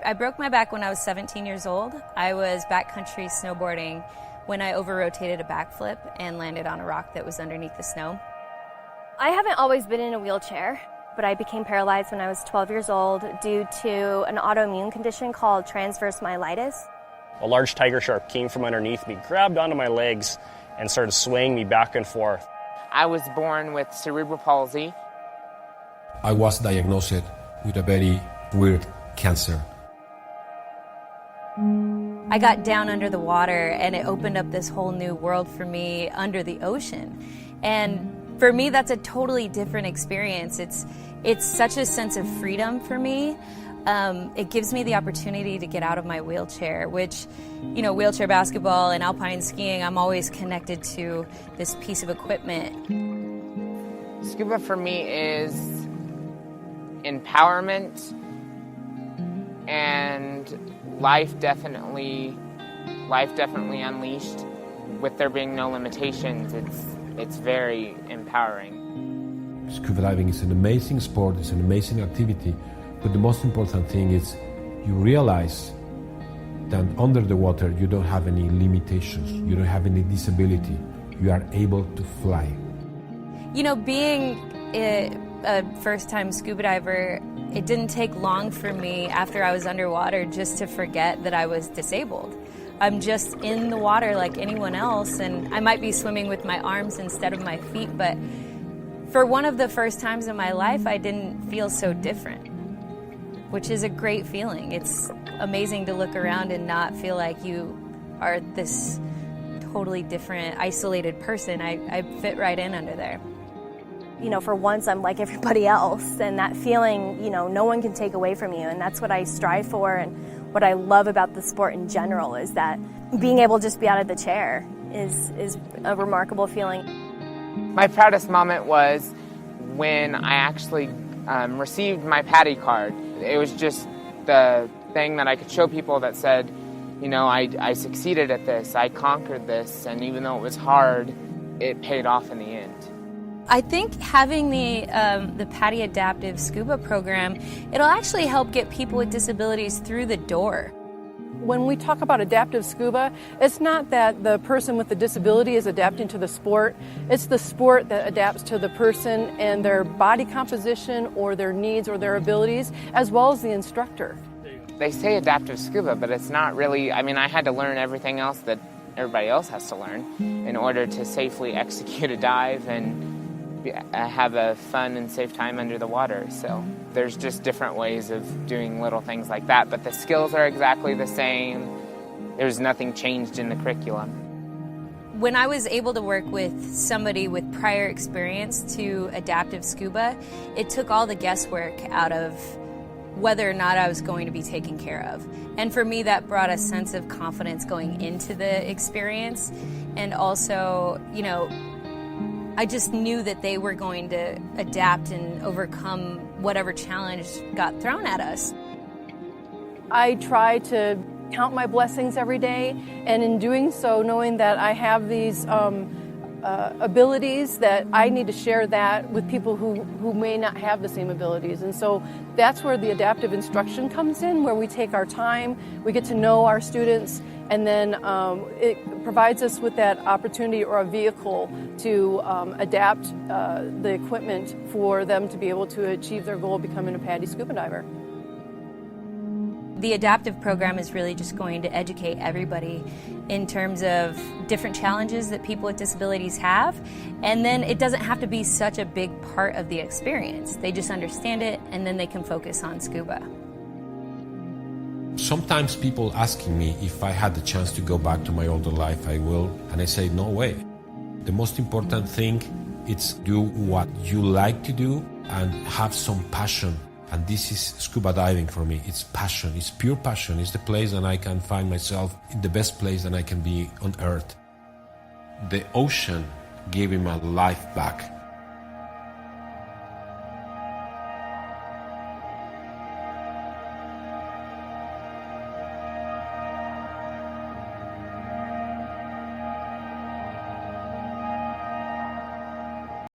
I broke my back when I was 17 years old. I was backcountry snowboarding when I over-rotated a backflip and landed on a rock that was underneath the snow. I haven't always been in a wheelchair, but I became paralyzed when I was 12 years old due to an autoimmune condition called transverse myelitis. A large tiger shark came from underneath me, grabbed onto my legs, and started swaying me back and forth. I was born with cerebral palsy. I was diagnosed with a very weird cancer. I got down under the water and it opened up this whole new world for me under the ocean. And for me, that's a totally different experience. It's such a sense of freedom for me. It gives me the opportunity to get out of my wheelchair, which, you know, wheelchair basketball and alpine skiing, I'm always connected to this piece of equipment. Scuba for me is empowerment and life definitely unleashed. With there being no limitations, it's very empowering. Scuba diving is an amazing sport, it's an amazing activity, but the most important thing is you realize that under the water you don't have any limitations, you don't have any disability, you are able to fly. You know, being a first-time scuba diver, it didn't take long for me after I was underwater just to forget that I was disabled. I'm just in the water like anyone else, and I might be swimming with my arms instead of my feet, but for one of the first times in my life, I didn't feel so different, which is a great feeling. It's amazing to look around and not feel like you are this totally different, isolated person. I fit right in under there. You know, for once I'm like everybody else, and that feeling, you know, no one can take away from you, and that's what I strive for, and what I love about the sport in general is that being able to just be out of the chair is a remarkable feeling. My proudest moment was when I actually received my PADI card. It was just the thing that I could show people that said, you know, I succeeded at this, I conquered this, and even though it was hard, it paid off in the end. I think having the PADI Adaptive Scuba program, it'll actually help get people with disabilities through the door. When we talk about adaptive scuba, it's not that the person with the disability is adapting to the sport, it's the sport that adapts to the person and their body composition or their needs or their abilities, as well as the instructor. They say adaptive scuba, but it's not really, I mean, I had to learn everything else that everybody else has to learn in order to safely execute a dive and have a fun and safe time under the water. So there's just different ways of doing little things like that, but the skills are exactly the same. There's nothing changed in the curriculum. When I was able to work with somebody with prior experience to adaptive scuba, it took all the guesswork out of whether or not I was going to be taken care of. And for me, that brought a sense of confidence going into the experience. And also, you know, I just knew that they were going to adapt and overcome whatever challenge got thrown at us. I try to count my blessings every day, and in doing so, knowing that I have these abilities, that I need to share that with people who may not have the same abilities. And so that's where the adaptive instruction comes in, where we take our time, we get to know our students, and then it provides us with that opportunity or a vehicle to adapt the equipment for them to be able to achieve their goal of becoming a PADI scuba diver. The adaptive program is really just going to educate everybody in terms of different challenges that people with disabilities have, and then it doesn't have to be such a big part of the experience. They just understand it, and then they can focus on scuba. Sometimes people asking me if I had the chance to go back to my older life, I will, and I say no way. The most important thing is do what you like to do and have some passion. And this is scuba diving for me. It's passion, it's pure passion. It's the place that I can find myself in the best place that I can be on earth. The ocean gave me my life back.